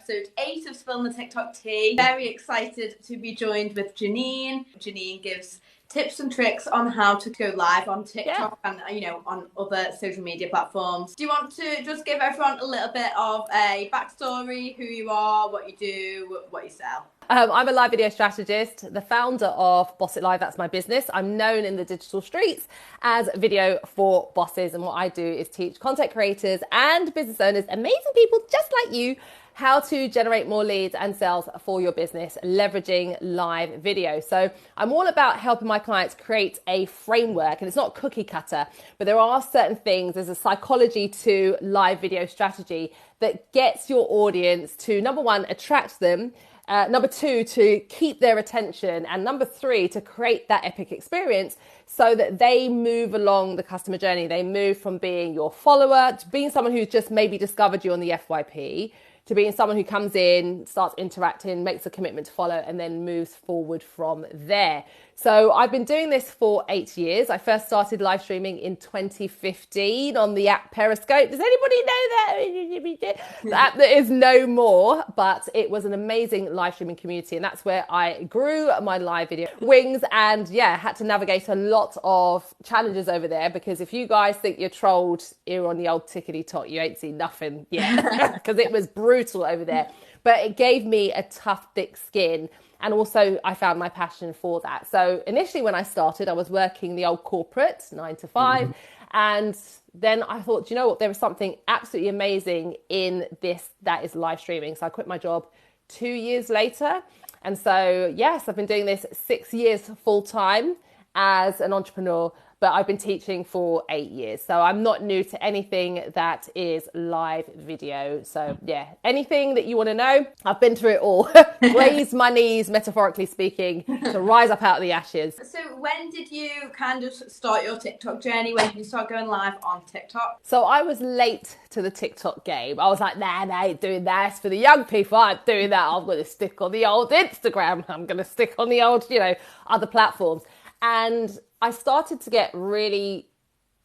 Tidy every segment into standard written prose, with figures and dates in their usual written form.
episode 8 of Spill the TikTok Tea. Very excited to be joined with Janine. Janine gives tips and tricks on how to go live on TikTok and, on other social media platforms. Do you want to just give everyone a little bit of a backstory, who you are, what you do, what you sell? I'm a live video strategist, the founder of Boss It Live. That's my business. I'm known in the digital streets as Video for Bosses. And what I do is teach content creators and business owners, amazing people just like you, how to generate more leads and sales for your business, leveraging live video. So I'm all about helping my clients create a framework, and it's not cookie cutter, but there are certain things, there's a psychology to live video strategy that gets your audience to, number one, attract them, number two, to keep their attention, and number three, to create that epic experience so that they move along the customer journey. They move from being your follower to being someone who's just maybe discovered you on the FYP, to being someone who comes in, starts interacting, makes a commitment to follow, and then moves forward from there. So I've been doing this for 8 years. I first started live streaming in 2015 on the app Periscope. Does anybody know that? The app that is no more, but it was an amazing live streaming community. And that's where I grew my live video wings, and had to navigate a lot of challenges over there, because if you guys think you're trolled here on the old tickety-tot, you ain't seen nothing yet, because it was brutal over there. But it gave me a tough, thick skin. And also I found my passion for that. So initially when I started, I was working the old corporate 9 to 5. And then I thought, you know what, there was something absolutely amazing in this, that is live streaming. So I quit my job 2 years later. And so, yes, I've been doing this 6 years full time as an entrepreneur, but I've been teaching for 8 years. So I'm not new to anything that is live video. So anything that you want to know, I've been through it all. Raised my knees, metaphorically speaking, to rise up out of the ashes. So when did you kind of start your TikTok journey? When did you start going live on TikTok? So I was late to the TikTok game. I was like, nah, I ain't doing that. For the young people, I'm doing that. I'm going to stick on the old Instagram. I'm going to stick on the old, other platforms. And I started to get really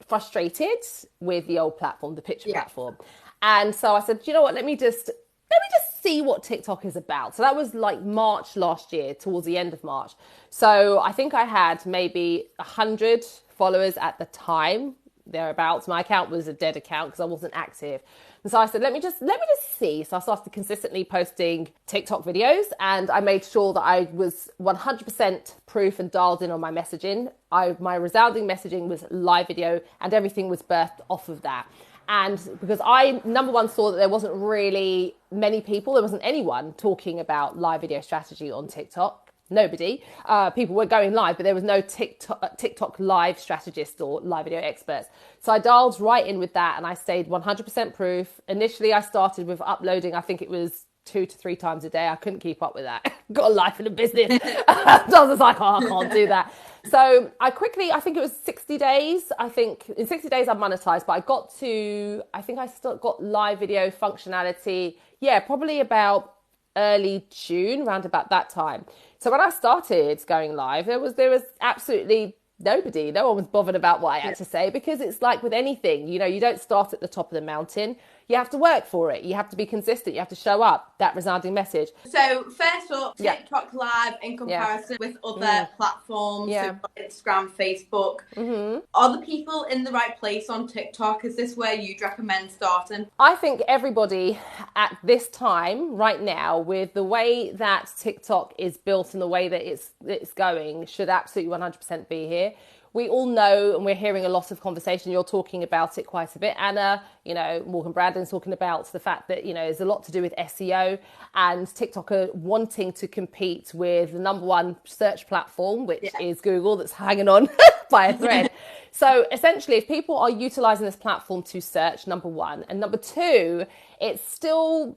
frustrated with the old platform, the picture platform. And so I said, you know what, let me just see what TikTok is about. So that was like March last year, towards the end of March. So I think I had maybe 100 followers at the time, thereabouts. My account was a dead account because I wasn't active. And so I said, let me just see. So I started consistently posting TikTok videos, and I made sure that I was 100% proof and dialed in on my messaging. My resounding messaging was live video, and everything was birthed off of that. And because I, number one, saw that there wasn't really many people, there wasn't anyone talking about live video strategy on TikTok. Nobody. People were going live, but there was no TikTok live strategist or live video experts. So I dialed right in with that, and I stayed 100% proof. Initially, I started with uploading, I think it was 2 to 3 times a day. I couldn't keep up with that. Got a life and a business. I was like, I can't do that. So I think it was 60 days. I think in 60 days I monetized, but I still got live video functionality. Probably about early June, around about that time. So when I started going live, there was absolutely nobody. No one was bothered about what I had to say, because it's like with anything, you don't start at the top of the mountain. You have to work for it. You have to be consistent. You have to show up. That resounding message. So first up, TikTok Live in comparison with other platforms, so Instagram, Facebook. Are the people in the right place on TikTok? Is this where you'd recommend starting? I think everybody at this time, right now, with the way that TikTok is built and the way that it's going, should absolutely 100% be here. We all know, and we're hearing a lot of conversation, you're talking about it quite a bit, Anna, Morgan Brandon's talking about the fact that, there's a lot to do with SEO, and TikTok are wanting to compete with the number one search platform, which is Google, that's hanging on by a thread. So essentially, if people are utilizing this platform to search, number one, and number two, it's still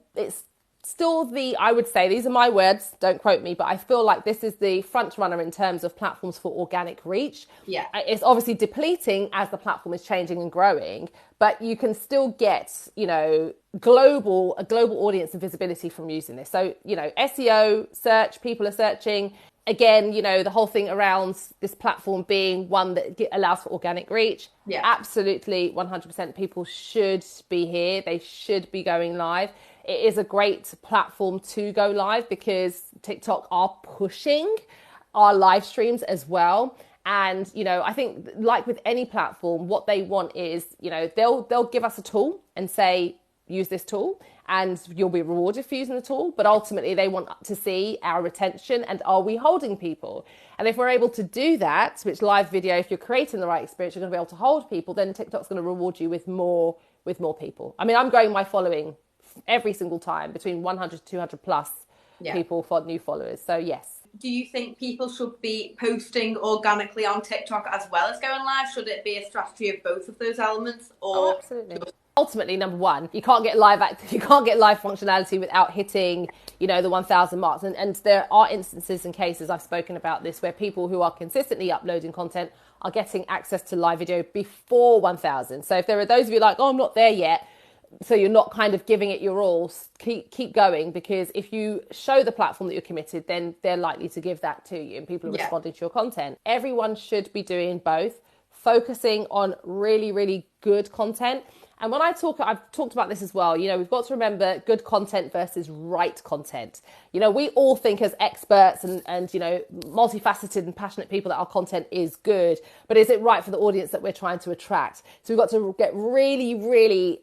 I would say, these are my words, don't quote me, but I feel like this is the front runner in terms of platforms for organic reach. Yeah. It's obviously depleting as the platform is changing and growing, but you can still get, a global audience and visibility from using this. So, SEO, search, people are searching. Again, the whole thing around this platform being one that allows for organic reach. Yeah. Absolutely 100% people should be here. They should be going live. it is a great platform to go live because TikTok are pushing our live streams as well. And, you know, I think like with any platform, what they want is, you know, they'll give us a tool and say, use this tool and you'll be rewarded for using the tool. But ultimately they want to see our retention and are we holding people? And if we're able to do that, which live video, if you're creating the right experience, you're going to be able to hold people, then TikTok's going to reward you with more people. I mean, I'm growing my following every single time between 100 to 200 plus people for new followers. So yes. Do you think people should be posting organically on TikTok as well as going live? Should it be a strategy of both of those elements? Or absolutely. Ultimately, number one, you can't get live functionality without hitting, you know, the 1,000 marks. And there are instances and cases, I've spoken about this, where people who are consistently uploading content are getting access to live video before 1,000. So if there are those of you like, oh, I'm not there yet, so you're not kind of giving it your all, keep going, because if you show the platform that you're committed, then they're likely to give that to you and people are responding to your content. Everyone should be doing both, focusing on really, really good content. And when I've talked about this as well, you know, we've got to remember good content versus right content. You know, we all think as experts and, you know, multifaceted and passionate people that our content is good, but is it right for the audience that we're trying to attract? So we've got to get really, really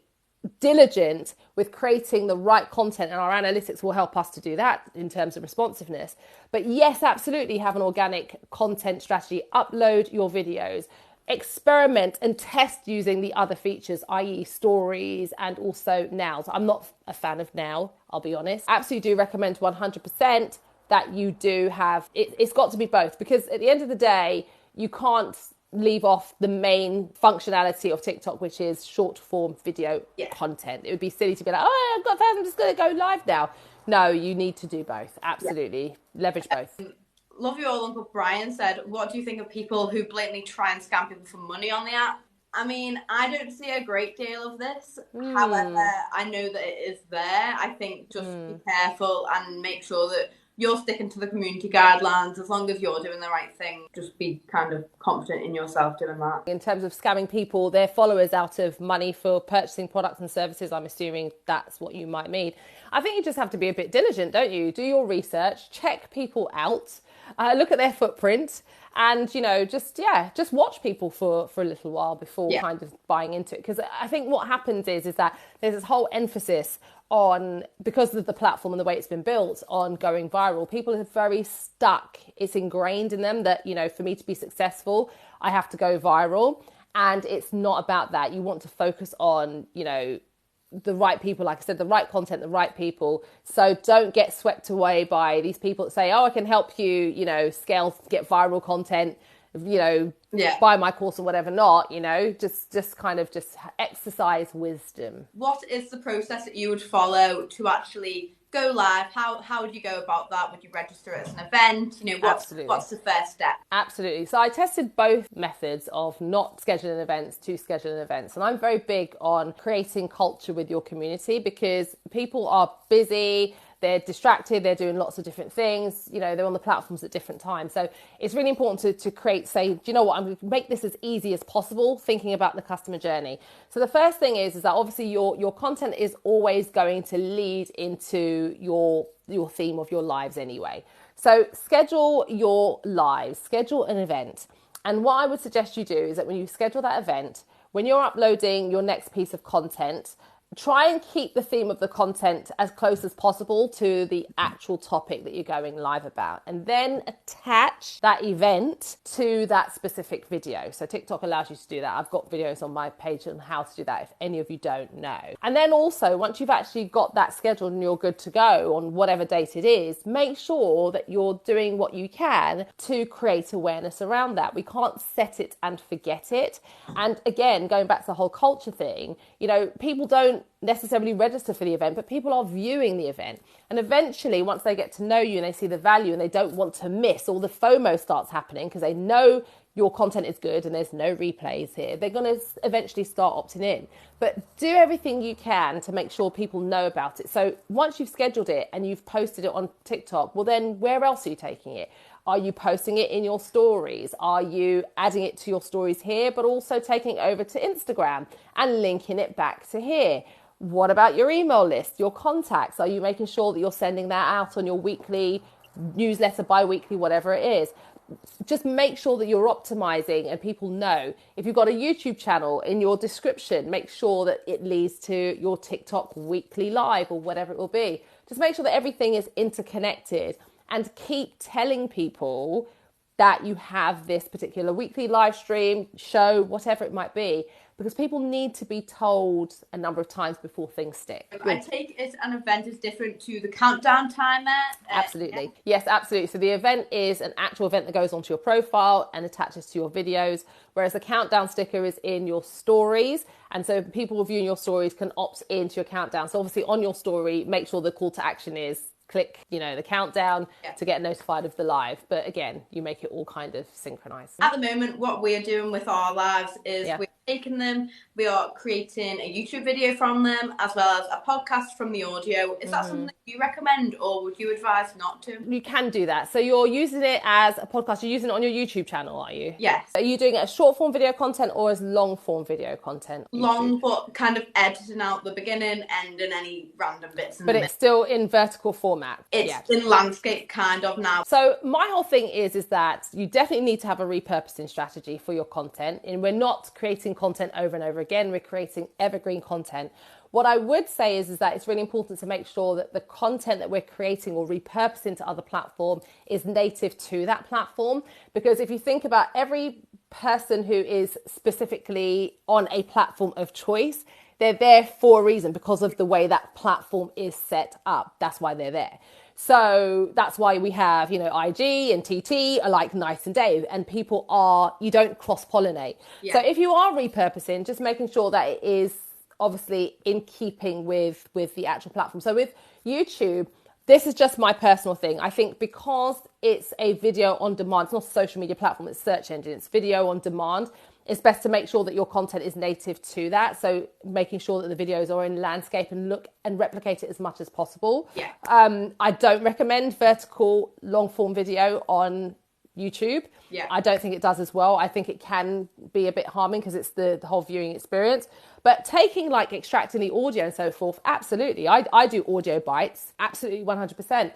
diligent with creating the right content, and our analytics will help us to do that in terms of responsiveness. But yes, absolutely have an organic content strategy. Upload your videos, experiment and test using the other features, i.e. stories and also Now. I'm not a fan of Now, I'll be honest. Absolutely do recommend 100% that you do have, it's got to be both, because at the end of the day, you can't leave off the main functionality of TikTok, which is short form video content. It would be silly to be like, oh, I've got 1,000, I'm just going to go live now. No, you need to do both. Absolutely. Leverage both. Love You All Uncle Brian said, what do you think of people who blatantly try and scam people for money on the app? I mean, I don't see a great deal of this. However, I know that it is there. I think just be careful and make sure that you're sticking to the community guidelines. As long as you're doing the right thing, just be kind of confident in yourself doing that. In terms of scamming people, their followers out of money for purchasing products and services, I'm assuming that's what you might mean. I think you just have to be a bit diligent, don't you? Do your research, check people out, look at their footprint, and, you know, just watch people for a little while before kind of buying into it. Because I think what happens is that there's this whole emphasis on, because of the platform and the way it's been built, on going viral. People are very stuck. It's ingrained in them that, you know, for me to be successful, I have to go viral. And it's not about that. You want to focus on, you know, the right people, like I said, the right content, the right people. So don't get swept away by these people that say, oh, I can help you, you know, scale, get viral content, you know, buy my course or whatever. Not, you know, just kind of just exercise wisdom. What is the process that you would follow to actually go live? How would you go about that? Would you register it as an event? You know, what's the first step? Absolutely. So I tested both methods of not scheduling events to scheduling events. And I'm very big on creating culture with your community, because people are busy, they're distracted, they're doing lots of different things, you know, they're on the platforms at different times. So it's really important to create, say, do you know what, I'm going to make this as easy as possible, thinking about the customer journey. So the first thing is that obviously your content is always going to lead into your theme of your lives anyway. So schedule your lives, schedule an event. And what I would suggest you do is that when you schedule that event, when you're uploading your next piece of content, try and keep the theme of the content as close as possible to the actual topic that you're going live about, and then attach that event to that specific video. So TikTok allows you to do that. I've got videos on my page on how to do that if any of you don't know. And then also, once you've actually got that scheduled and you're good to go on whatever date it is, make sure that you're doing what you can to create awareness around that. We can't set it and forget it. And again, going back to the whole culture thing, you know, people don't necessarily register for the event, but people are viewing the event. And eventually, once they get to know you and they see the value and they don't want to miss, all the FOMO starts happening because they know your content is good and there's no replays here, they're going to eventually start opting in. But do everything you can to make sure people know about it. So once you've scheduled it and you've posted it on TikTok, well then where else are you taking it? Are you posting it in your stories? Are you adding it to your stories here, but also taking it over to Instagram and linking it back to here? What about your email list, your contacts? Are you making sure that you're sending that out on your weekly newsletter, bi-weekly, whatever it is? Just make sure that you're optimizing and people know. If you've got a YouTube channel, in your description, make sure that it leads to your TikTok weekly live or whatever it will be. Just make sure that everything is interconnected and keep telling people that you have this particular weekly live stream, show, whatever it might be, because people need to be told a number of times before things stick. I take it an event is different to the countdown timer. Absolutely. Yes, absolutely. So the event is an actual event that goes onto your profile and attaches to your videos, whereas the countdown sticker is in your stories. And so people viewing your stories can opt into your countdown. So obviously on your story, make sure the call to action is click, the countdown to get notified of the live. But again, you make it all kind of synchronized. At the moment, what we're doing with our lives is we're taking them, we are creating a YouTube video from them, as well as a podcast from the audio. Is that something you recommend, or would you advise not to? You can do that. So you're using it as a podcast, you're using it on your YouTube channel, are you? Yes. Are you doing it as short form video content or as long form video content? Long, but kind of editing out the beginning, end, and any random bits in but the it's still in vertical format. It's in landscape kind of now. So my whole thing is that you definitely need to have a repurposing strategy for your content. And we're not creating content over and over again. We're creating evergreen content. What I would say is that it's really important to make sure that the content that we're creating or repurposing to other platforms is native to that platform. Because if you think about every person who is specifically on a platform of choice, they're there for a reason, because of the way that platform is set up. That's why they're there. So that's why we have, IG and TT are like night and day, and you don't cross-pollinate. Yeah. So if you are repurposing, just making sure that it is obviously in keeping with the actual platform. So with YouTube, this is just my personal thing. I think because it's a video on demand, it's not a social media platform, it's search engine, it's video on demand. It's best to make sure that your content is native to that. So making sure that the videos are in landscape and look and replicate it as much as possible. Yeah. I don't recommend vertical long form video on YouTube. Yeah. I don't think it does as well. I think it can be a bit harming because it's the whole viewing experience. But extracting the audio and so forth, absolutely. I do audio bites, absolutely 100%.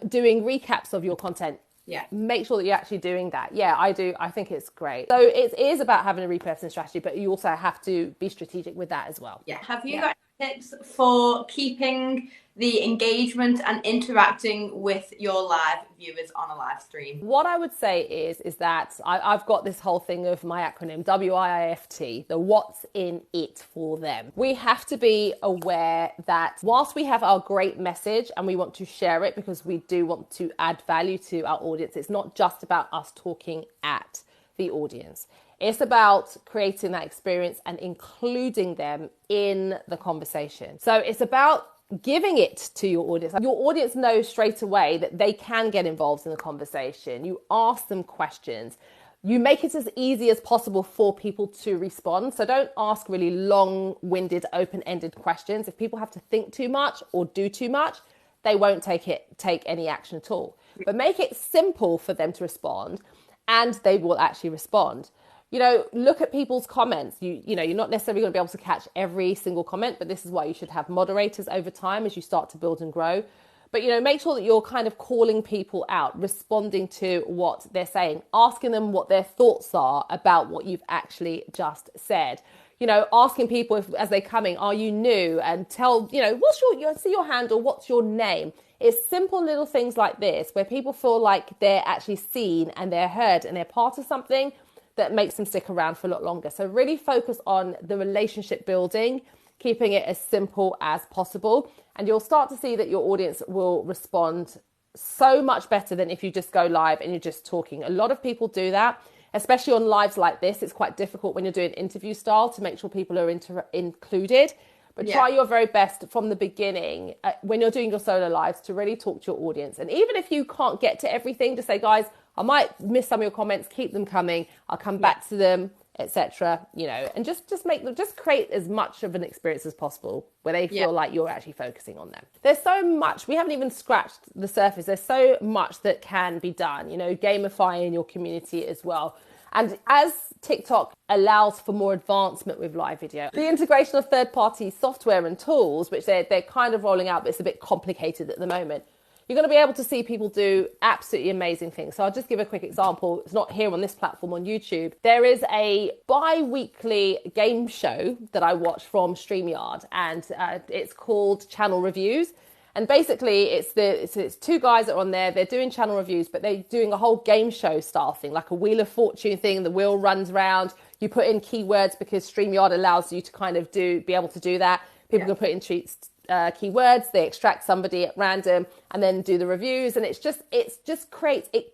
Doing recaps of your content. Yeah. Make sure that you're actually doing that. Yeah, I do. I think it's great. So it is about having a repurposing strategy, but you also have to be strategic with that as well. Yeah. Have you got tips for keeping the engagement and interacting with your live viewers on a live stream? What I would say is that I've got this whole thing of my acronym, WIIFT, the what's in it for them. We have to be aware that whilst we have our great message and we want to share it because we do want to add value to our audience, it's not just about us talking at the audience. It's about creating that experience and including them in the conversation. So it's about giving it to your audience. Your audience knows straight away that they can get involved in the conversation. You ask them questions. You make it as easy as possible for people to respond. So don't ask really long-winded, open-ended questions. If people have to think too much or do too much, they won't take any action at all. But make it simple for them to respond, and they will actually respond. Look at people's comments. You're not necessarily going to be able to catch every single comment, but this is why you should have moderators over time as you start to build and grow. But, make sure that you're kind of calling people out, responding to what they're saying, asking them what their thoughts are about what you've actually just said. Asking people as they're coming, are you new? And tell, what's your handle? What's your name? It's simple little things like this where people feel like they're actually seen and they're heard and they're part of something that makes them stick around for a lot longer. So really focus on the relationship building, keeping it as simple as possible. And you'll start to see that your audience will respond so much better than if you just go live and you're just talking. A lot of people do that, especially on lives like this. It's quite difficult when you're doing interview style to make sure people are included. But try your very best from the beginning when you're doing your solo lives to really talk to your audience. And even if you can't get to everything, just say, guys, I might miss some of your comments, keep them coming. I'll come back to them, etc. And just create as much of an experience as possible where they feel like you're actually focusing on them. There's so much, we haven't even scratched the surface. There's so much that can be done, gamifying your community as well. And as TikTok allows for more advancement with live video, the integration of third-party software and tools, which they're kind of rolling out, but it's a bit complicated at the moment, you're going to be able to see people do absolutely amazing things. So I'll just give a quick example. It's not here on this platform on YouTube. There is a bi-weekly game show that I watch from StreamYard, and it's called Channel Reviews. And basically, it's two guys that are on there. They're doing channel reviews, but they're doing a whole game show style thing, like a Wheel of Fortune thing. The wheel runs round. You put in keywords because StreamYard allows you to kind of be able to do that. People can put in keywords. They extract somebody at random and then do the reviews. And it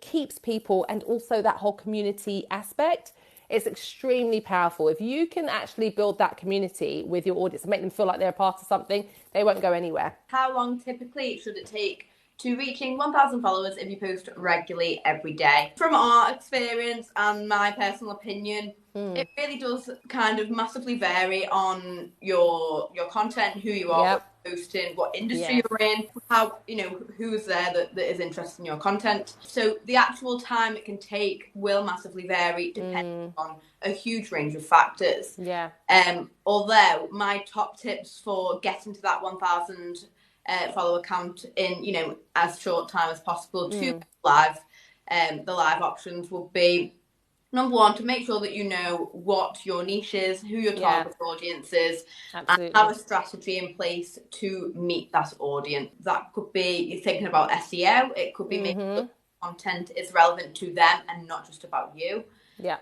keeps people, and also that whole community aspect. It's extremely powerful. If you can actually build that community with your audience and make them feel like they're a part of something, they won't go anywhere. How long typically should it take to reaching 1,000 followers if you post regularly every day? From our experience and my personal opinion, it really does kind of massively vary on your content, who you are, what you're posting, what industry you're in, how, who's there that is interested in your content. So the actual time it can take will massively vary depending on a huge range of factors. Yeah. Although my top tips for getting to that 1,000 follower count in, as short time as possible to live, the live options would be, number one, to make sure that you know what your niche is, who your target audience is, and have a strategy in place to meet that audience. That could be you're thinking about SEO. It could be making sure the content is relevant to them and not just about you. Yeah.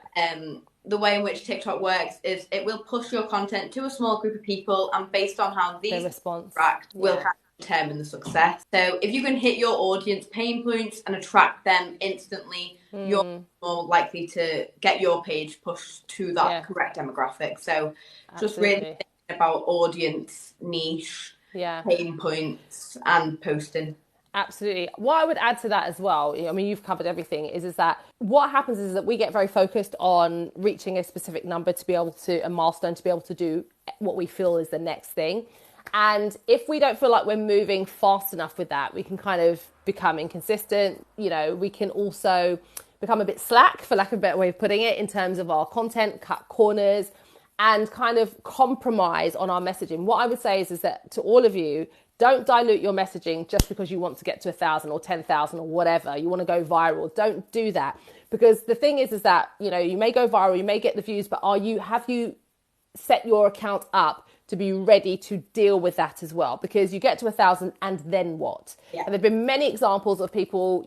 The way in which TikTok works is it will push your content to a small group of people, and based on how these interact, will have determine the success. So if you can hit your audience pain points and attract them instantly, you're more likely to get your page pushed to that correct demographic. So just really thinking about audience, niche, pain points, and posting. Absolutely. What I would add to that as well, I mean, you've covered everything, is that what happens is that we get very focused on reaching a specific number to be able to, a milestone, to be able to do what we feel is the next thing. And if we don't feel like we're moving fast enough with that, we can kind of become inconsistent. We can also become a bit slack, for lack of a better way of putting it, in terms of our content, cut corners, and kind of compromise on our messaging. What I would say is that to all of you, don't dilute your messaging just because you want to get to 1,000 or 10,000 or whatever. You want to go viral. Don't do that. Because the thing is that, you may go viral, you may get the views, but have you set your account up to be ready to deal with that as well? Because you get to 1,000 and then what? And there've been many examples of people,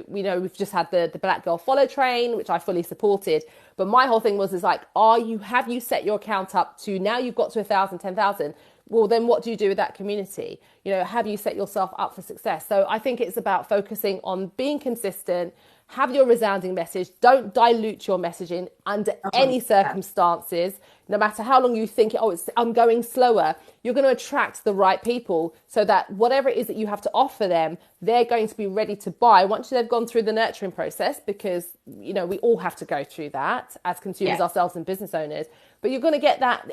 we've just had the Black Girl Follow train, which I fully supported. But my whole thing was have you set your account up to, now you've got to 1,000, 10,000? Well, then what do you do with that community? Have you set yourself up for success? So I think it's about focusing on being consistent, have your resounding message. Don't dilute your messaging under any circumstances. No matter how long you think, I'm going slower, you're going to attract the right people so that whatever it is that you have to offer them, they're going to be ready to buy once they've gone through the nurturing process, because, we all have to go through that as consumers ourselves and business owners. But you're going to get that.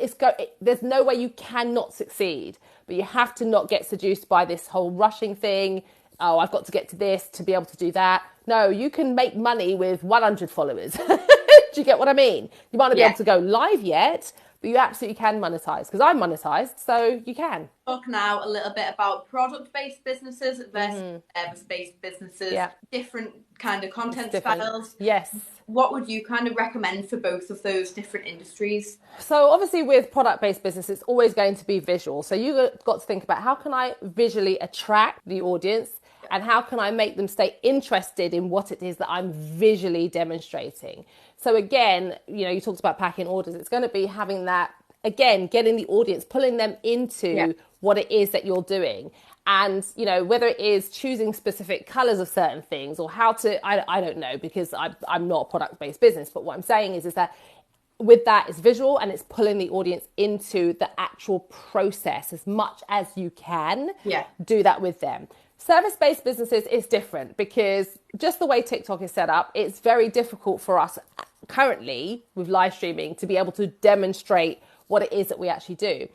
There's no way you cannot succeed, but you have to not get seduced by this whole rushing thing. Oh, I've got to get to this to be able to do that. No, you can make money with 100 followers. Do you get what I mean? You might not be able to go live yet, but you absolutely can monetize, because I'm monetized, so you can. Talk now a little bit about product-based businesses versus service-based businesses, different kind of content styles. Yes. What would you kind of recommend for both of those different industries? So obviously with product-based business, it's always going to be visual. So you've got to think about, how can I visually attract the audience? And how can I make them stay interested in what it is that I'm visually demonstrating? So again, you talked about packing orders. It's going to be having that, again, getting the audience, pulling them into what it is that you're doing. And, whether it is choosing specific colors of certain things, or how to, I don't know, because I'm not a product-based business. But what I'm saying is that with that, it's visual, and it's pulling the audience into the actual process as much as you can. Do that with them. Service-based businesses is different, because just the way TikTok is set up, it's very difficult for us currently with live streaming to be able to demonstrate what it is that we actually do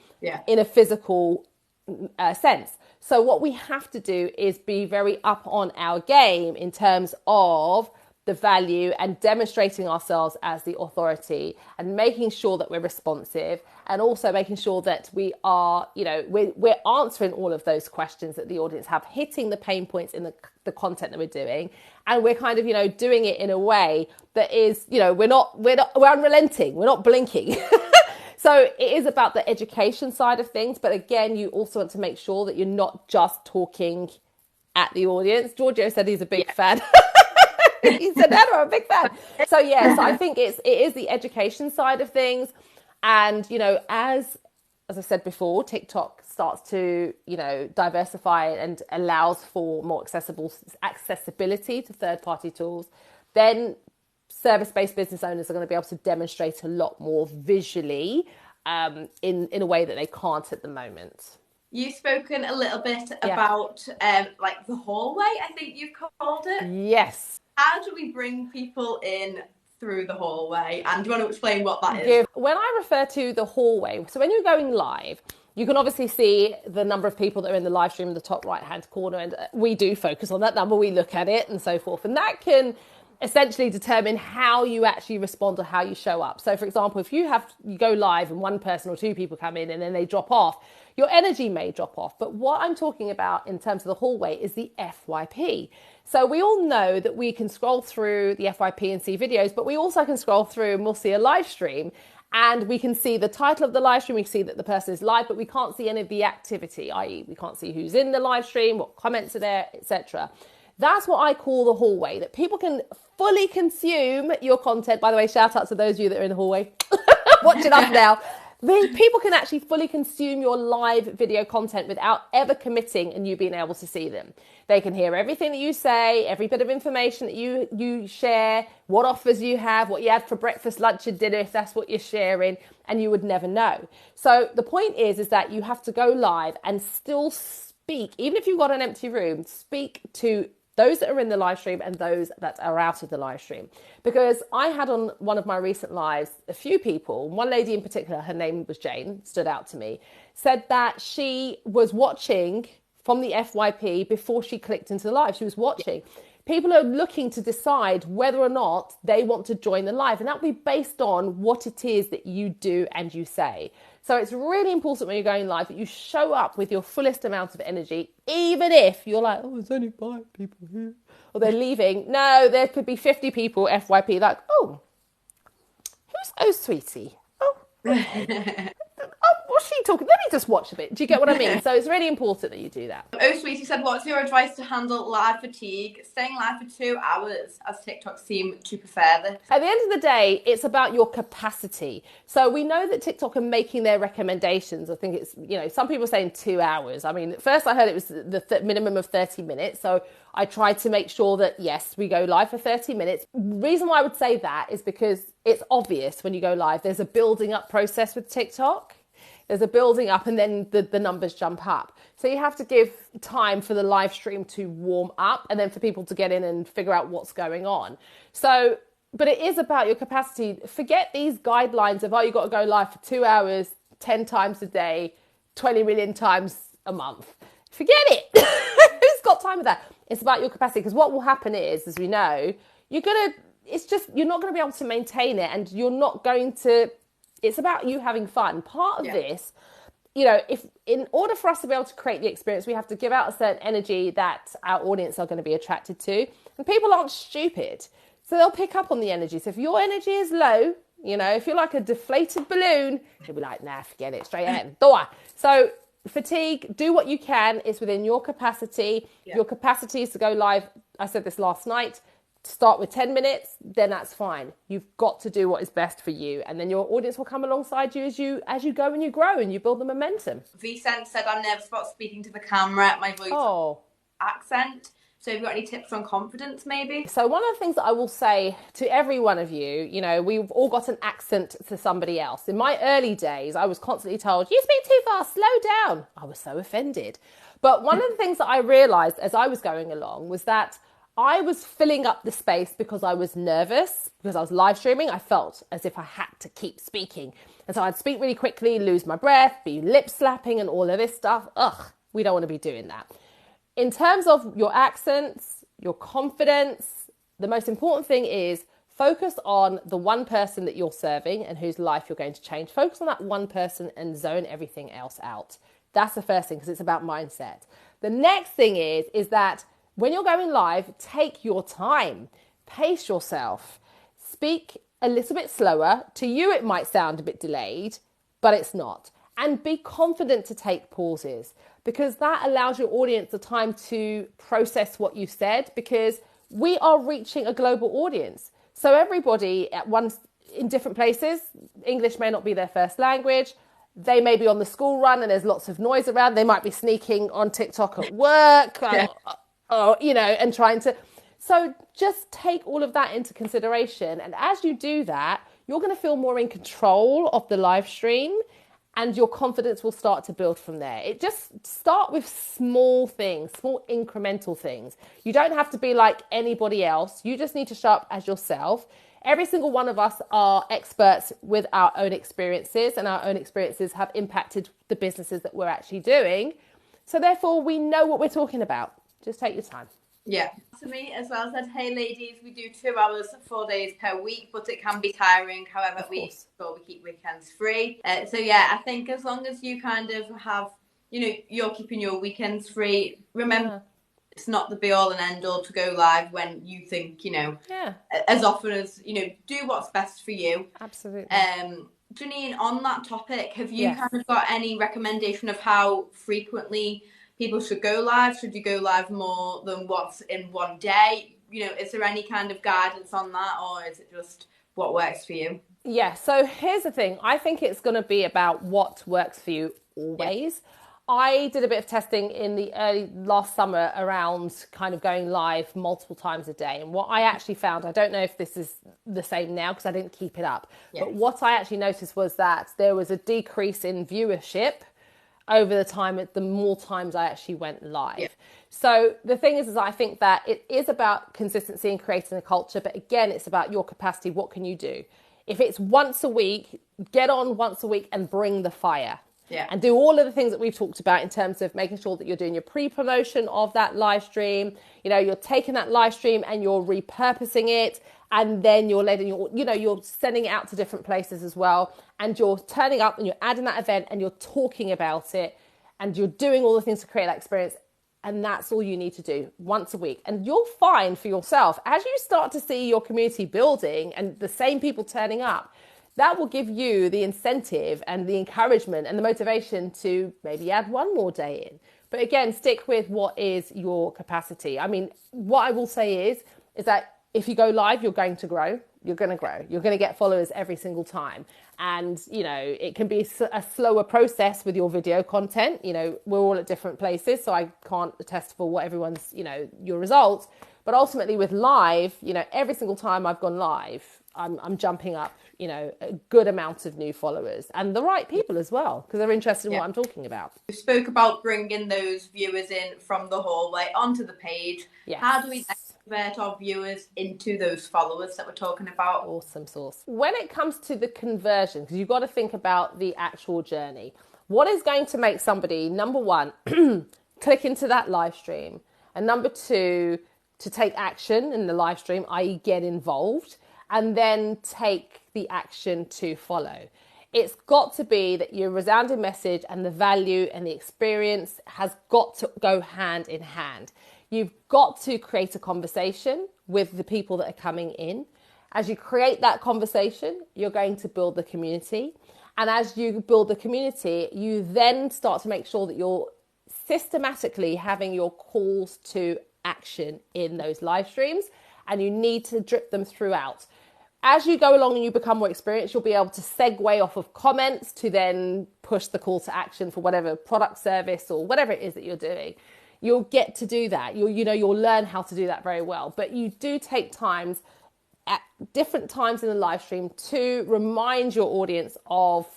in a physical sense. So what we have to do is be very up on our game in terms of the value and demonstrating ourselves as the authority and making sure that we're responsive, and also making sure that we are, we're answering all of those questions that the audience have, hitting the pain points in the content that we're doing. And we're kind of, doing it in a way that is, we're unrelenting. We're not blinking. So it is about the education side of things. But again, you also want to make sure that you're not just talking at the audience. Giorgio said he's a big fan. He said, Anna, I'm a big fan. So yes, I think it is the education side of things. And, as I said before, TikTok starts to, diversify and allows for more accessibility to third-party tools, then service-based business owners are going to be able to demonstrate a lot more visually in a way that they can't at the moment. You've spoken a little bit about the hallway, I think you've called it. Yes. How do we bring people in through the hallway? And do you want to explain what that is? When I refer to the hallway, so when you're going live, you can obviously see the number of people that are in the live stream in the top right-hand corner, and we do focus on that number. We look at it and so forth. And that can essentially determine how you actually respond or how you show up. So for example, if you go live and one person or two people come in and then they drop off, your energy may drop off. But what I'm talking about in terms of the hallway is the FYP. So we all know that we can scroll through the FYP and see videos, but we also can scroll through and we'll see a live stream and we can see the title of the live stream. We can see that the person is live, but we can't see any of the activity, i.e. we can't see who's in the live stream, what comments are there, etc. That's what I call the hallway, that people can fully consume your content. By the way, shout out to those of you that are in the hallway watching us now. People can actually fully consume your live video content without ever committing and you being able to see them. They can hear everything that you say, every bit of information that you share, what offers you have, what you had for breakfast, lunch and dinner, if that's what you're sharing, and you would never know. So the point is that you have to go live and still speak, even if you've got an empty room, speak to those that are in the live stream and those that are out of the live stream. Because I had on one of my recent lives, a few people, one lady in particular, her name was Jane, stood out to me, said that she was watching from the FYP before she clicked into the live. She was watching. People are looking to decide whether or not they want to join the live. And that will be based on what it is that you do and you say. So it's really important when you're going live that you show up with your fullest amount of energy, even if you're like, oh, there's only 5 people here, or they're leaving. No, there could be 50 people FYP, like, oh, who's Oh Sweetie? Oh, okay. What's she talking? Let me just watch a bit. Do you get what I mean? So it's really important that you do that. Oh Sweetie said, what's your advice to handle live fatigue? Staying live for 2 hours, as TikTok seem to prefer this. At the end of the day, it's about your capacity. So we know that TikTok are making their recommendations. I think it's, some people are saying 2 hours. I mean, at first I heard it was the minimum of 30 minutes. So I tried to make sure that, yes, we go live for 30 minutes. The reason why I would say that is because it's obvious when you go live, there's a building up process with TikTok. There's a building up and then the numbers jump up. So you have to give time for the live stream to warm up and then for people to get in and figure out what's going on. So, but it is about your capacity. Forget these guidelines of, you've got to go live for 2 hours, 10 times a day, 20 million times a month. Forget it. Who's got time for that? It's about your capacity, because what will happen is, as we know, you're not going to be able to maintain it, and you're not going to. It's about you having fun. Part of this, if in order for us to be able to create the experience, we have to give out a certain energy that our audience are going to be attracted to. And people aren't stupid, so they'll pick up on the energy. So if your energy is low, if you're like a deflated balloon, they'll be like, nah, forget it, straight ahead. So fatigue, do what you can. It's within your capacity. Your capacity is to go live. I said this last night. Start with 10 minutes, then that's fine. You've got to do what is best for you, and then your audience will come alongside you as you go and you grow and you build the momentum. Vicent said, I'm nervous about speaking to the camera. My voice accent. So have you got any tips on confidence, maybe? So one of the things that I will say to every one of you, we've all got an accent to somebody else. In my early days, I was constantly told, you speak too fast, slow down. I was so offended. But one of the things that I realised as I was going along was that I was filling up the space because I was nervous, because I was live streaming. I felt as if I had to keep speaking. And so I'd speak really quickly, lose my breath, be lip slapping and all of this stuff. We don't want to be doing that. In terms of your accents, your confidence, The most important thing is focus on the one person that you're serving and whose life you're going to change. Focus on that one person and zone everything else out. That's the first thing, because it's about mindset. The next thing is that when you're going live, take your time, pace yourself, speak a little bit slower. To you, it might sound a bit delayed, but it's not. And be confident to take pauses, because that allows your audience the time to process what you said, because we are reaching a global audience. So everybody in different places, English may not be their first language. They may be on the school run and there's lots of noise around. They might be sneaking on TikTok at work, and trying to. So just take all of that into consideration. And as you do that, you're going to feel more in control of the live stream, and your confidence will start to build from there. It just start with small things, small incremental things. You don't have to be like anybody else. You just need to show up as yourself. Every single one of us are experts with our own experiences, and our own experiences have impacted the businesses that we're actually doing. So therefore, we know what we're talking about. Just take your time. Yeah. To me as well, said, hey ladies, we do 2 hours, 4 days per week, but it can be tiring. However, we keep weekends free. So yeah, I think as long as you kind of have, you're keeping your weekends free, remember, it's not the be all and end all to go live when you think, as often as, do what's best for you. Absolutely. Janine, on that topic, have you kind of got any recommendation of how frequently people should go live? Should you go live more than once in one day? Is there any kind of guidance on that, or is it just what works for you? Yeah, so here's the thing. I think it's going to be about what works for you always. Yeah. I did a bit of testing in the early last summer around kind of going live multiple times a day. And what I actually found, I don't know if this is the same now because I didn't keep it up, but what I actually noticed was that there was a decrease in viewership over the time, the more times I actually went live. Yeah. So the thing is I think that it is about consistency and creating a culture, but again, it's about your capacity. What can you do? If it's once a week, get on once a week and bring the fire. Yeah. And do all of the things that we've talked about in terms of making sure that you're doing your pre-promotion of that live stream. You're taking that live stream and you're repurposing it, and then you're you're sending it out to different places as well. And you're turning up and you're adding that event and you're talking about it and you're doing all the things to create that experience. And that's all you need to do once a week. And you'll find for yourself, as you start to see your community building and the same people turning up, that will give you the incentive and the encouragement and the motivation to maybe add one more day in. But again, stick with what is your capacity. I mean, what I will say is that if you go live, you're going to grow. You're going to grow. You're going to get followers every single time. And, it can be a slower process with your video content. We're all at different places, so I can't attest for what everyone's, your results. But ultimately with live, every single time I've gone live, I'm jumping up, a good amount of new followers and the right people as well, because they're interested in what I'm talking about. You spoke about bringing those viewers in from the hallway onto the page. Yes. How do we convert our viewers into those followers that we're talking about? Awesome sauce. When it comes to the conversion, because you've got to think about the actual journey, what is going to make somebody, number one, click into that live stream, and number two, to take action in the live stream, i.e. get involved, and then take the action to follow. It's got to be that your resounding message and the value and the experience has got to go hand in hand. You've got to create a conversation with the people that are coming in. As you create that conversation, you're going to build the community. And as you build the community, you then start to make sure that you're systematically having your calls to action in those live streams, and you need to drip them throughout. As you go along and you become more experienced, you'll be able to segue off of comments to then push the call to action for whatever product, service, or whatever it is that you're doing. You'll get to do that. You'll learn how to do that very well. But you do take times at different times in the live stream to remind your audience of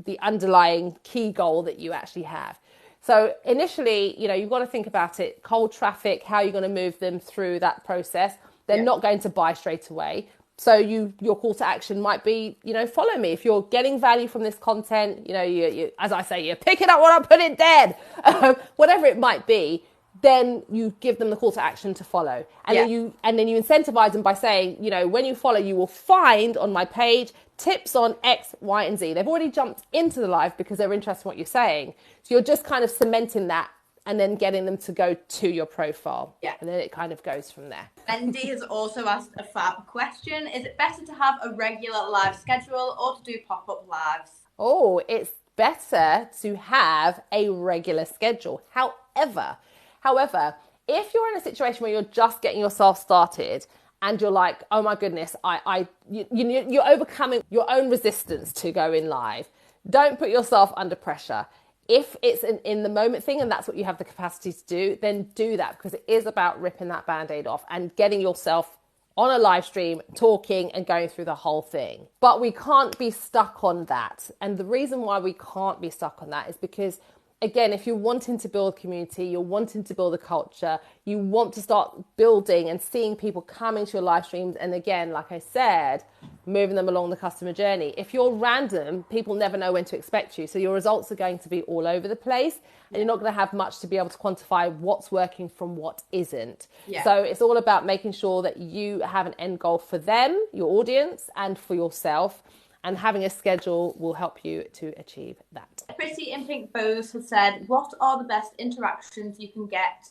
the underlying key goal that you actually have. So initially, you've got to think about it, cold traffic, how you're going to move them through that process. They're not going to buy straight away. So your call to action might be, follow me. If you're getting value from this content, you as I say, you're picking up what I put in dead, whatever it might be, then you give them the call to action to follow. And then you incentivize them by saying, you know, when you follow, you will find on my page tips on X, Y, and Z. They've already jumped into the live because they're interested in what you're saying. So you're just kind of cementing that and then getting them to go to your profile. Yeah. And then it kind of goes from there. Wendy has also asked a fab question. Is it better to have a regular live schedule or to do pop-up lives? Oh, it's better to have a regular schedule. However, if you're in a situation where you're just getting yourself started and you're like, oh my goodness, you're overcoming your own resistance to going live, don't put yourself under pressure. If it's an in the moment thing and that's what you have the capacity to do, then do that, because it is about ripping that band-aid off and getting yourself on a live stream, talking and going through the whole thing. But we can't be stuck on that. And the reason why we can't be stuck on that is because, again, if you're wanting to build community, you're wanting to build a culture, you want to start building and seeing people coming to your live streams. And again, like I said, moving them along the customer journey. If you're random, people never know when to expect you. So your results are going to be all over the place and you're not going to have much to be able to quantify what's working from what isn't. Yeah. So it's all about making sure that you have an end goal for them, your audience, and for yourself. And having a schedule will help you to achieve that. Pretty in Pink Bows has said, what are the best interactions you can get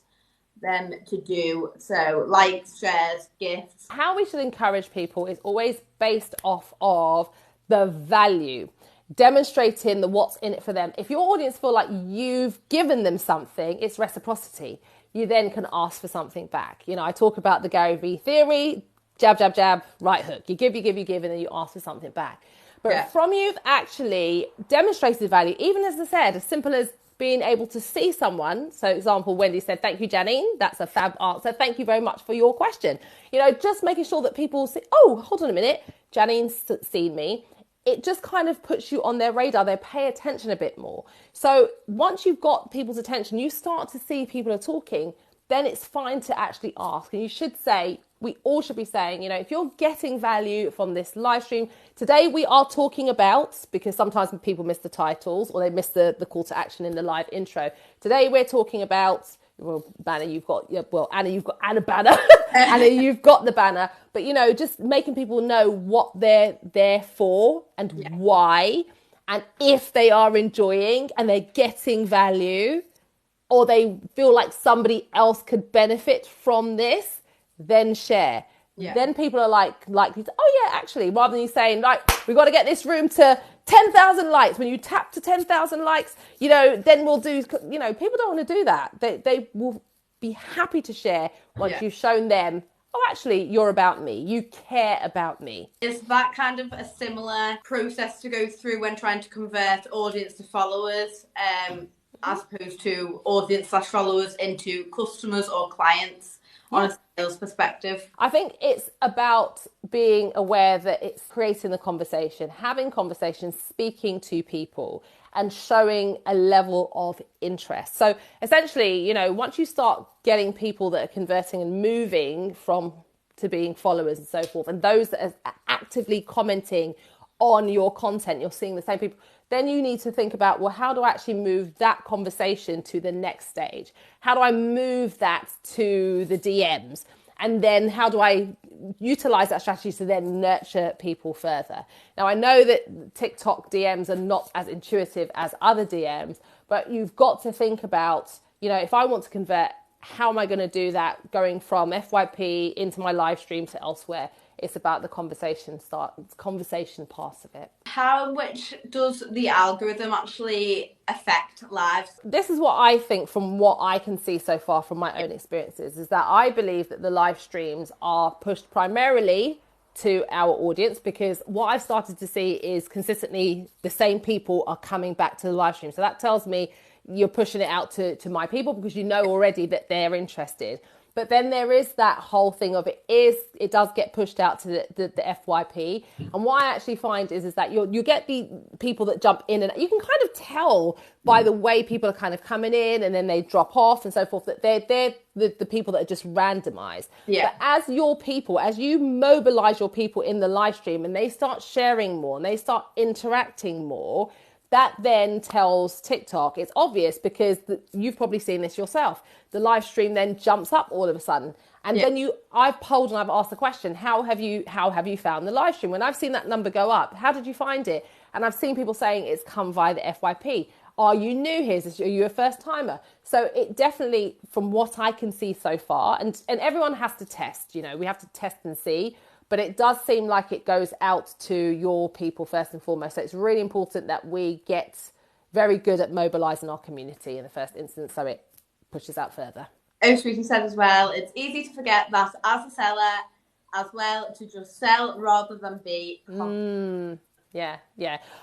them to do? So likes, shares, gifts. How we should encourage people is always based off of the value, demonstrating the what's in it for them. If your audience feel like you've given them something, it's reciprocity. You then can ask for something back. You know, I talk about the Gary Vee theory, jab, jab, jab, right hook. You give, and then you ask for something back. But from you've actually demonstrated value, even as I said, as simple as being able to see someone. So example, Wendy said, thank you, Janine. That's a fab answer. Thank you very much for your question. You know, just making sure that people see, oh, hold on a minute, Janine's seen me. It just kind of puts you on their radar. They pay attention a bit more. So once you've got people's attention, you start to see people are talking, then it's fine to actually ask. And you should say, we all should be saying, you know, if you're getting value from this live stream, today we are talking about, because sometimes people miss the titles or they miss the call to action in the live intro. Today we're talking about, well, banner, you've got, well, Anna, you've got Anna banner. Anna, you've got the banner. But, you know, just making people know what they're there for and why. And if they are enjoying and they're getting value, or they feel like somebody else could benefit from this, then share. Yeah. Then people are likely to, oh yeah, actually, rather than you saying, like, we've got to get this room to 10,000 likes. When you tap to 10,000 likes, you know, then we'll do, you know, people don't want to do that. They will be happy to share once you've shown them, oh, actually, you're about me. You care about me. Is that kind of a similar process to go through when trying to convert audience to followers, as opposed to audience/followers into customers or clients? On a sales perspective? I think it's about being aware that it's creating the conversation, having conversations, speaking to people and showing a level of interest. So essentially, you know, once you start getting people that are converting and moving from to being followers and so forth, and those that are actively commenting on your content, you're seeing the same people, then you need to think about, well, how do I actually move that conversation to the next stage? How do I move that to the DMs? And then how do I utilize that strategy to then nurture people further? Now, I know that TikTok DMs are not as intuitive as other DMs, but you've got to think about, you know, if I want to convert, how am I going to do that going from FYP into my live stream to elsewhere? It's about the conversation part of it. How much does the algorithm actually affect lives? This is what I think from what I can see so far from my own experiences, is that I believe that the live streams are pushed primarily to our audience, because what I've started to see is consistently the same people are coming back to the live stream. So that tells me you're pushing it out to my people because you know already that they're interested. But then there is that whole thing of it does get pushed out to the FYP. And what I actually find is that you get the people that jump in, and you can kind of tell by the way people are kind of coming in and then they drop off and so forth, that they're the people that are just randomized. Yeah. But as you mobilize your people in the live stream and they start sharing more and they start interacting more, that then tells TikTok, it's obvious because you've probably seen this yourself. The live stream then jumps up all of a sudden. And then I've polled and I've asked the question, how have you found the live stream? When I've seen that number go up, how did you find it? And I've seen people saying it's come via the FYP. Are you new here? Are you a first timer? So it definitely, from what I can see so far, and everyone has to test, you know, we have to test and see, but it does seem like it goes out to your people first and foremost. So it's really important that we get very good at mobilizing our community in the first instance, so it pushes out further. Sweetie said as well, it's easy to forget that as a seller as well, to just sell rather than be Yeah.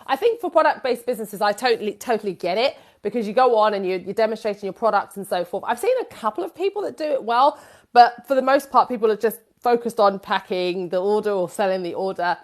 I think for product-based businesses, I totally get it, because you go on and you're demonstrating your products and so forth. I've seen a couple of people that do it well, but for the most part, people are just focused on packing the order or selling the order.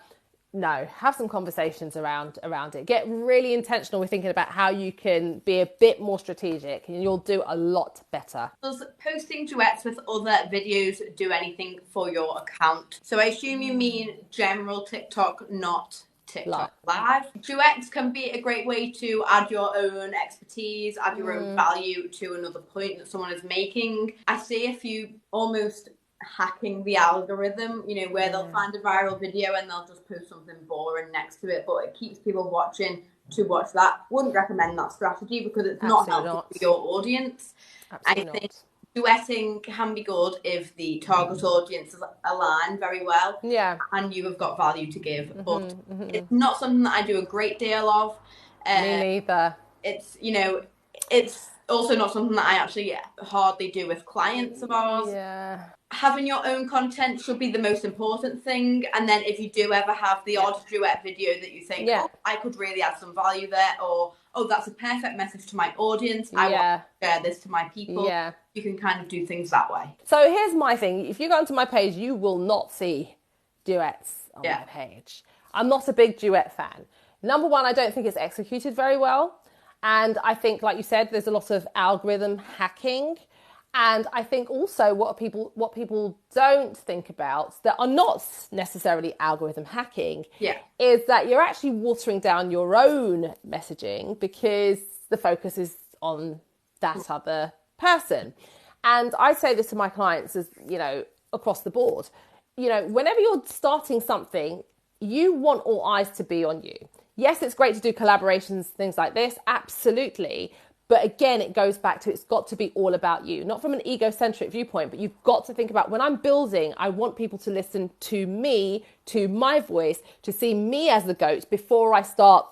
No, have some conversations around it. Get really intentional with thinking about how you can be a bit more strategic, and you'll do a lot better. Does posting duets with other videos do anything for your account? So I assume you mean general TikTok, not TikTok live. Duets can be a great way to add your own expertise, add your own value to another point that someone is making. I see a few almost hacking the algorithm, you know, where they'll find a viral video and they'll just post something boring next to it, but it keeps people watching to watch that. Wouldn't recommend that strategy because it's not helpful for your audience. I think duetting can be good if the target audiences align very well, and you have got value to give, but it's not something that I do a great deal of. Me neither. It's, you know, it's also not something that I actually hardly do with clients of ours. Having your own content should be the most important thing, and then if you do ever have the odd duet video that you think, oh, I could really add some value there, or oh, that's a perfect message to my audience, I want to share this to my people, you can kind of do things that way. So here's my thing. If you go onto my page, you will not see duets on my page. I'm not a big duet fan. Number one, I don't think it's executed very well. And I think, like you said, there's a lot of algorithm hacking. And I think also what people don't think about that are not necessarily algorithm hacking is that you're actually watering down your own messaging because the focus is on that other person. And I say this to my clients as, you know, across the board, you know, whenever you're starting something, you want all eyes to be on you. Yes, it's great to do collaborations, things like this. Absolutely. But again, it goes back to it's got to be all about you, not from an egocentric viewpoint, but you've got to think about when I'm building, I want people to listen to me, to my voice, to see me as the GOAT before I start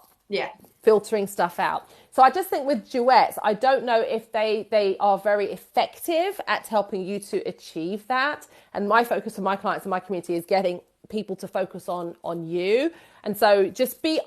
filtering stuff out. So I just think with duets, I don't know if they are very effective at helping you to achieve that. And my focus for my clients and my community is getting people to focus on you. And so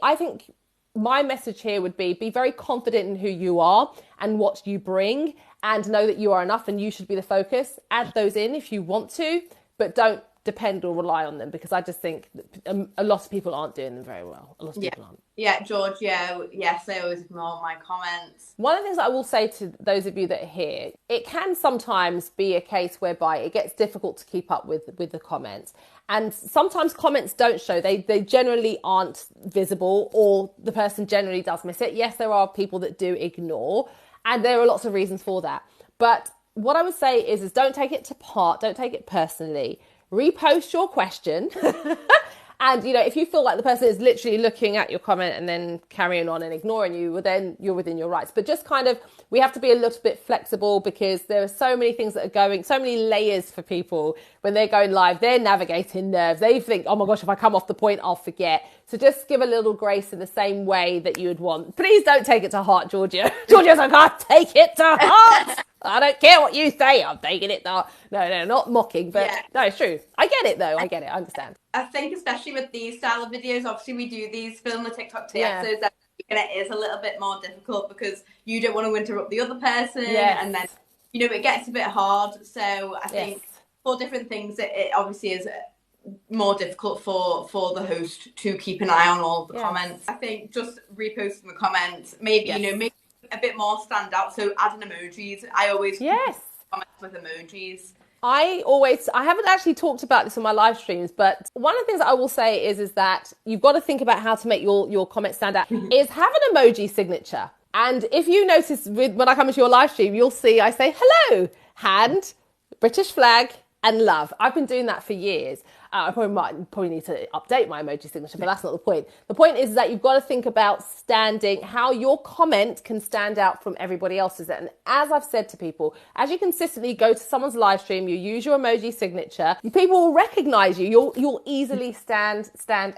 I think my message here would be very confident in who you are and what you bring, and know that you are enough and you should be the focus. Add those in if you want to, but don't depend or rely on them, because I just think a lot of people aren't doing them very well. A lot of people aren't. Yeah, George, yes, I always ignore my comments. One of the things I will say to those of you that are here, it can sometimes be a case whereby it gets difficult to keep up with the comments. And sometimes comments don't show. They generally aren't visible, or the person generally does miss it. Yes, there are people that do ignore, and there are lots of reasons for that. But what I would say is don't take it to heart. Don't take it personally. Repost your question. And, you know, if you feel like the person is literally looking at your comment and then carrying on and ignoring you, well, then you're within your rights. But just kind of, we have to be a little bit flexible, because there are so many things that are going, so many layers for people when they're going live. They're navigating nerves. They think, oh my gosh, if I come off the point, I'll forget. So just give a little grace in the same way that you would want. Please don't take it to heart, Georgia. Georgia's like, I can't take it to heart. I don't care what you say. I'm taking it to heart. No, not mocking, but no, it's true. I get it though. I get it. I understand. I think especially with these style of videos, obviously we do these film the TikTok episodes, and it is a little bit more difficult because you don't want to interrupt the other person, and then, you know, it gets a bit hard. So I think for different things, it obviously is more difficult for the host to keep an eye on all the comments. I think just reposting the comments, maybe, you know, make a bit more stand out. So adding emojis. I always comments with emojis. I haven't actually talked about this on my live streams, but one of the things that I will say is that you've got to think about how to make your comments stand out, is have an emoji signature. And if you notice when I come into your live stream, you'll see I say hello, hand, British flag, and love. I've been doing that for years. I probably need to update my emoji signature, but that's not the point. The point is that you've got to think about how your comment can stand out from everybody else's. And as I've said to people, as you consistently go to someone's live stream, you use your emoji signature, people will recognize you. You'll easily stand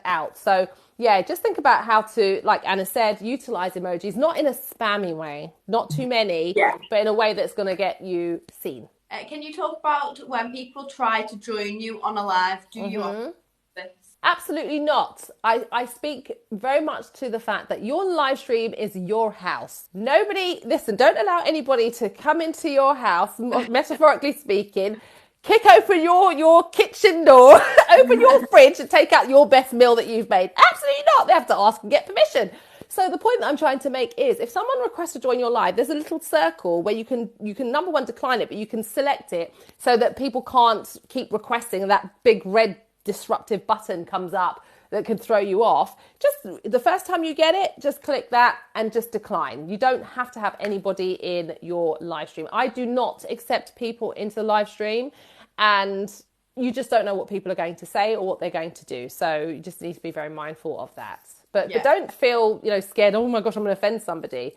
out. So yeah, just think about how to, like Anna said, utilize emojis, not in a spammy way, not too many, but in a way that's going to get you seen. Can you talk about when people try to join you on a live? Do you offer this? Absolutely not. I speak very much to the fact that your live stream is your house. Don't allow anybody to come into your house, metaphorically speaking, kick open your kitchen door, open your fridge and take out your best meal that you've made. Absolutely not. They have to ask and get permission. So the point that I'm trying to make is, if someone requests to join your live, there's a little circle where you can number one, decline it, but you can select it so that people can't keep requesting, and that big red disruptive button comes up that can throw you off. Just the first time you get it, just click that and just decline. You don't have to have anybody in your live stream. I do not accept people into the live stream, and you just don't know what people are going to say or what they're going to do. So you just need to be very mindful of that. But don't feel, scared. Oh my gosh, I'm going to offend somebody.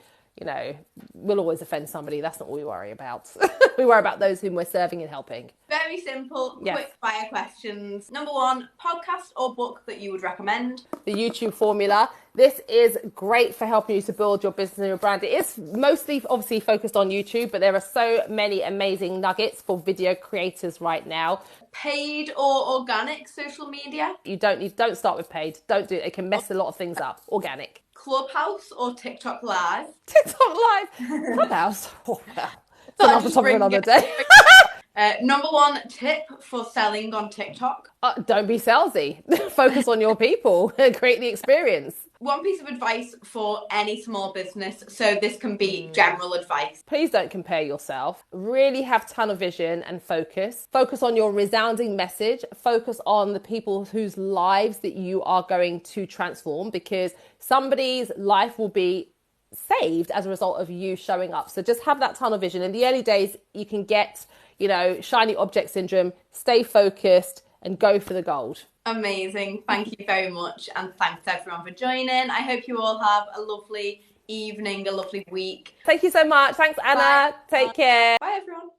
We'll always offend somebody. That's not what we worry about. We worry about those whom we're serving and helping. Very simple, quick fire questions. Number one, podcast or book that you would recommend? The YouTube formula. This is great for helping you to build your business and your brand. It is mostly obviously focused on YouTube, but there are so many amazing nuggets for video creators right now. Paid or organic social media? You don't start with paid. Don't do it. It can mess a lot of things up. Organic. Clubhouse or TikTok Live? TikTok Live. Clubhouse. Oh, yeah. It's another topic another day. Number one tip for selling on TikTok? Don't be salesy. Focus on your people and create the experience. One piece of advice for any small business. So this can be general advice. Please don't compare yourself. Really have tunnel vision and focus. Focus on your resounding message. Focus on the people whose lives that you are going to transform, because somebody's life will be saved as a result of you showing up. So just have that tunnel vision. In the early days, you can get, shiny object syndrome, stay focused and go for the gold. Amazing. Thank you very much. And thanks everyone for joining. I hope you all have a lovely evening, a lovely week. Thank you so much. Thanks, Anna. Bye. Take care. Bye, everyone.